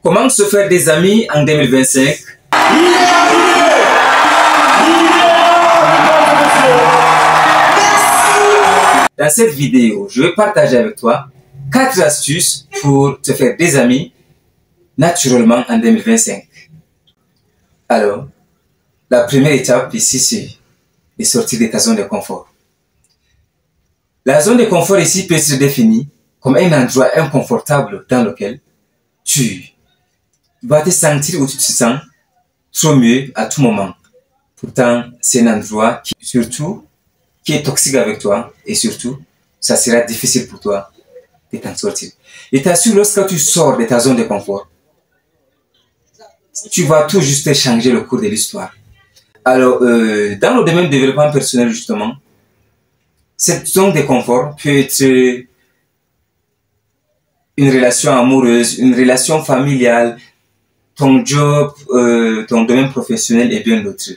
Comment se faire des amis en 2025? Dans cette vidéo, je vais partager avec toi 4 astuces pour te faire des amis naturellement en 2025. Alors, la première étape ici, c'est de sortir de ta zone de confort. La zone de confort ici peut être définie comme un endroit inconfortable dans lequel tu vas te sentir où tu te sens trop mieux à tout moment. Pourtant, c'est un endroit qui est toxique avec toi et surtout, ça sera difficile pour toi de t'en sortir. Et t'assure, lorsque tu sors de ta zone de confort, tu vas tout juste changer le cours de l'histoire. Alors, dans le domaine du développement personnel, justement, cette zone de confort peut être une relation amoureuse, une relation familiale, ton job, ton domaine professionnel et bien d'autres.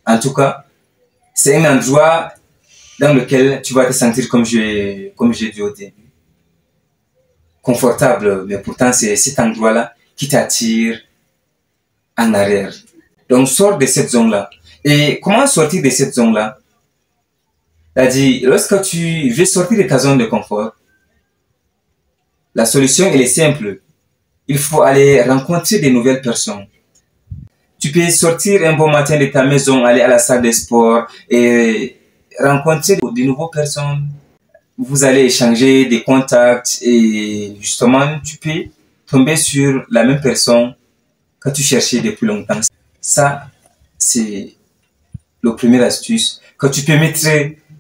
En tout cas, c'est un endroit dans lequel tu vas te sentir, comme j'ai dit au début, confortable, mais pourtant c'est cet endroit-là qui t'attire en arrière. Donc, sors de cette zone-là. Et comment sortir de cette zone-là? C'est-à-dire, lorsque tu veux sortir de ta zone de confort, la solution, elle est simple. Il faut aller rencontrer de nouvelles personnes. Tu peux sortir un bon matin de ta maison, aller à la salle de sport et rencontrer de nouvelles personnes. Vous allez échanger des contacts et justement, tu peux tomber sur la même personne que tu cherchais depuis longtemps. Ça, c'est la première astuce que tu peux mettre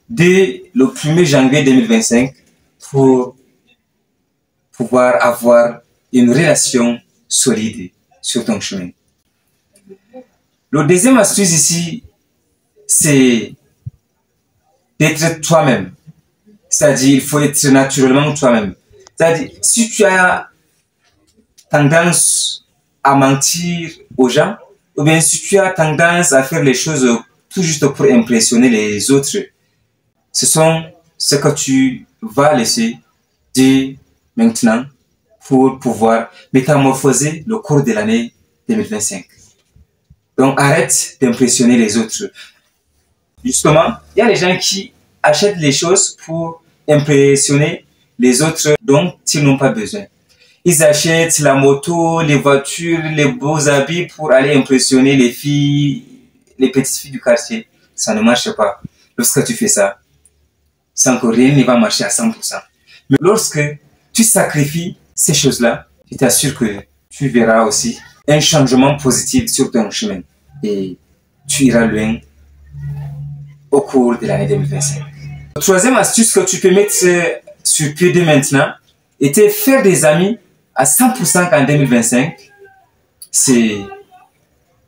dès le 1er janvier 2025 pour pouvoir avoir une relation solide sur ton chemin. Le deuxième astuce ici, c'est d'être toi-même. C'est-à-dire, il faut être naturellement toi-même. C'est-à-dire, si tu as tendance à mentir aux gens, ou bien si tu as tendance à faire les choses tout juste pour impressionner les autres, ce sont ce que tu vas laisser dès maintenant pour pouvoir métamorphoser le cours de l'année 2025. Donc, arrête d'impressionner les autres. Justement, il y a les gens qui achètent les choses pour impressionner les autres dont ils n'ont pas besoin. Ils achètent la moto, les voitures, les beaux habits pour aller impressionner les filles, les petites filles du quartier. Ça ne marche pas. Lorsque tu fais ça, sans que rien ne va marcher à 100%. Mais lorsque tu sacrifies ces choses-là, je t'assure que tu verras aussi un changement positif sur ton chemin. Et tu iras loin au cours de l'année 2025. La troisième astuce que tu peux mettre sur pied dès maintenant était faire des amis à 100% en 2025. C'est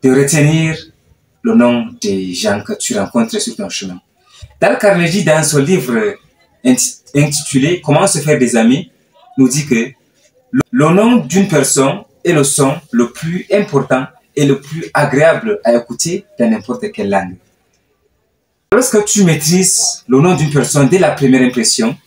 de retenir le nom des gens que tu rencontres sur ton chemin. Dale Carnegie, dans son livre intitulé Comment se faire des amis, nous dit que le nom d'une personne est le son le plus important et le plus agréable à écouter dans n'importe quelle langue. Lorsque tu maîtrises le nom d'une personne dès la première impression,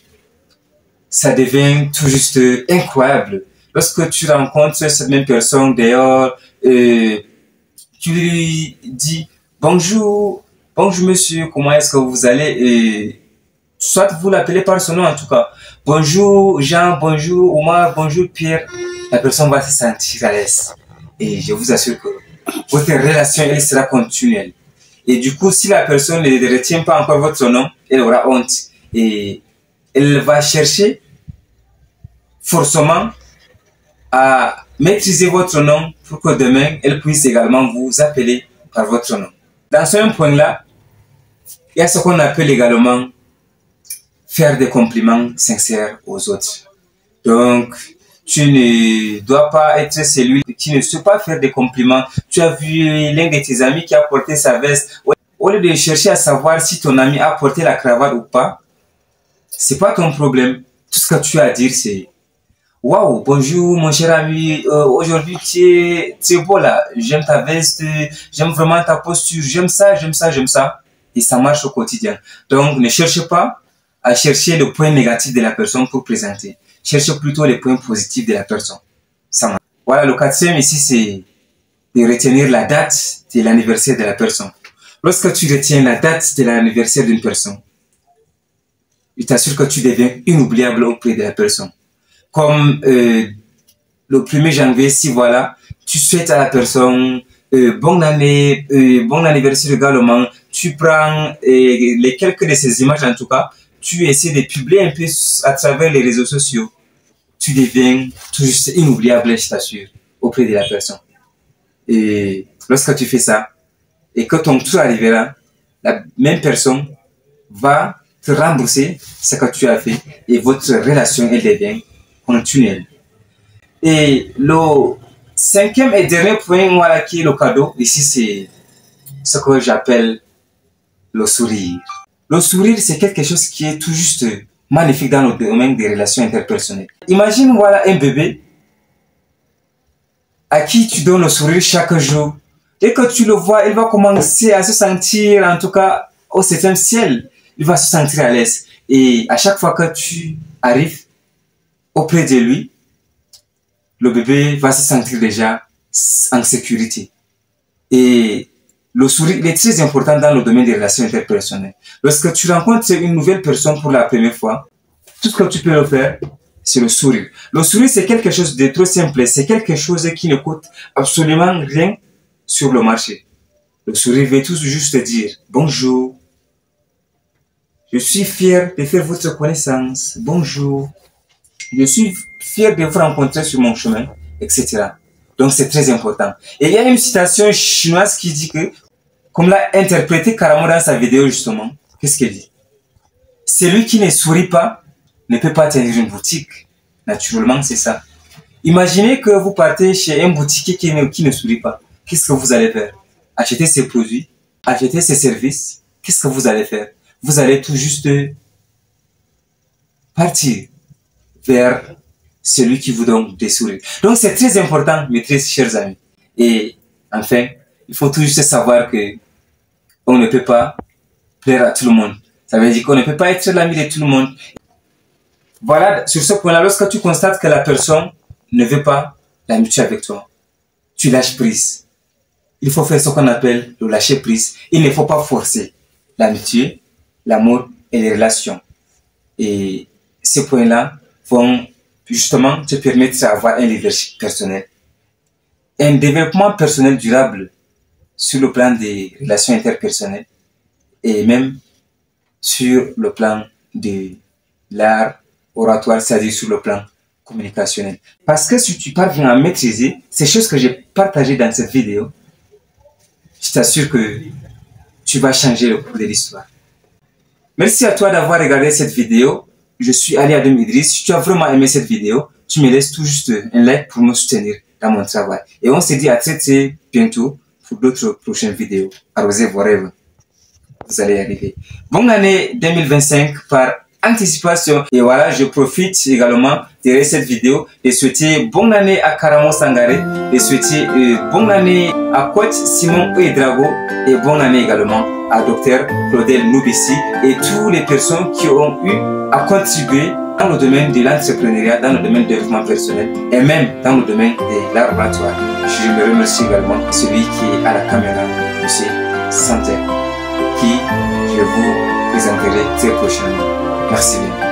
ça devient tout juste incroyable. Lorsque tu rencontres cette même personne dehors, tu lui dis bonjour, bonjour monsieur, comment est-ce que vous allez? Et soit vous l'appelez par son nom en tout cas. Bonjour Jean, bonjour Omar, bonjour Pierre. La personne va se sentir à l'aise. Et je vous assure que votre relation, elle sera continuelle. Et du coup, si la personne ne retient pas encore votre nom, elle aura honte. Et elle va chercher forcément à maîtriser votre nom pour que demain, elle puisse également vous appeler par votre nom. Dans ce point-là, il y a ce qu'on appelle également faire des compliments sincères aux autres. Donc, tu ne dois pas être celui qui ne sait pas faire des compliments. Tu as vu l'un de tes amis qui a porté sa veste. Au lieu de chercher à savoir si ton ami a porté la cravate ou pas, c'est pas ton problème. Tout ce que tu as à dire, c'est waouh, bonjour mon cher ami, aujourd'hui tu es beau là, j'aime ta veste, j'aime vraiment ta posture, j'aime ça, j'aime ça, j'aime ça. Et ça marche au quotidien. Donc ne cherche pas à chercher le point négatif de la personne pour présenter. Cherche plutôt les points positifs de la personne. Ça marche. Voilà, le quatrième ici, c'est de retenir la date de l'anniversaire de la personne. Lorsque tu retiens la date de l'anniversaire d'une personne, je t'assure que tu deviens inoubliable auprès de la personne. Comme le 1er janvier, si voilà, tu souhaites à la personne bonne année, bon anniversaire également, tu prends les quelques de ces images en tout cas, tu essaies de publier un peu à travers les réseaux sociaux. Tu deviens tout juste inoubliable, je t'assure, auprès de la personne. Et lorsque tu fais ça, et que ton tour arrivera, la même personne va te rembourser ce que tu as fait et votre relation, elle devient continuelle. Et le cinquième et dernier point, voilà, qui est le cadeau, ici c'est ce que j'appelle le sourire. Le sourire, c'est quelque chose qui est tout juste magnifique dans le domaine des relations interpersonnelles. Imagine, voilà, un bébé à qui tu donnes le sourire chaque jour. Dès que tu le vois, il va commencer à se sentir, en tout cas, au septième ciel. Il va se sentir à l'aise. Et à chaque fois que tu arrives auprès de lui, le bébé va se sentir déjà en sécurité. Et le sourire, il est très important dans le domaine des relations interpersonnelles. Lorsque tu rencontres une nouvelle personne pour la première fois, tout ce que tu peux le faire, c'est le sourire. Le sourire, c'est quelque chose de trop simple. C'est quelque chose qui ne coûte absolument rien sur le marché. Le sourire veut tout juste dire bonjour. Je suis fier de faire votre connaissance. Bonjour. Je suis fier de vous rencontrer sur mon chemin, etc. Donc c'est très important. Et il y a une citation chinoise qui dit que, comme l'a interprété carrément dans sa vidéo justement, qu'est-ce qu'elle dit? Celui qui ne sourit pas ne peut pas tenir une boutique. Naturellement, c'est ça. Imaginez que vous partez chez un boutiquier qui ne sourit pas. Qu'est-ce que vous allez faire? Acheter ses produits, acheter ses services. Qu'est-ce que vous allez faire? Vous allez tout juste partir vers celui qui vous donne des sourires. Donc c'est très important, mes très chers amis. Et enfin, il faut tout juste savoir que on ne peut pas plaire à tout le monde. Ça veut dire qu'on ne peut pas être l'ami de tout le monde. Voilà, sur ce point-là, lorsque tu constates que la personne ne veut pas l'amitié avec toi, tu lâches prise. Il faut faire ce qu'on appelle le lâcher prise. Il ne faut pas forcer l'amitié, l'amour et les relations. Et ces points-là vont justement te permettre d'avoir un leadership personnel, un développement personnel durable sur le plan des relations interpersonnelles et même sur le plan de l'art oratoire, c'est-à-dire sur le plan communicationnel. Parce que si tu parviens à maîtriser ces choses que j'ai partagées dans cette vidéo, je t'assure que tu vas changer le cours de l'histoire. Merci à toi d'avoir regardé cette vidéo. Je suis Ali Adam Idriss. Si tu as vraiment aimé cette vidéo, tu me laisses tout juste un like pour me soutenir dans mon travail. Et on se dit à très très bientôt pour d'autres prochaines vidéos. Arrosez vos rêves. Vous allez y arriver. Bonne année 2025 par anticipation. Et voilà, je profite également de cette vidéo et souhaiter bonne année à Karamo Sangaré, et souhaiter bonne année à coach Simon Ouedrago et bonne année également à Dr Claudel Noubissi et toutes les personnes qui ont eu à contribuer dans le domaine de l'entrepreneuriat, dans le domaine du développement personnel et même dans le domaine de l'art oratoire. Je me remercie également celui qui est à la caméra, M. Santer, qui je vous présenterai très prochainement. Merci bien.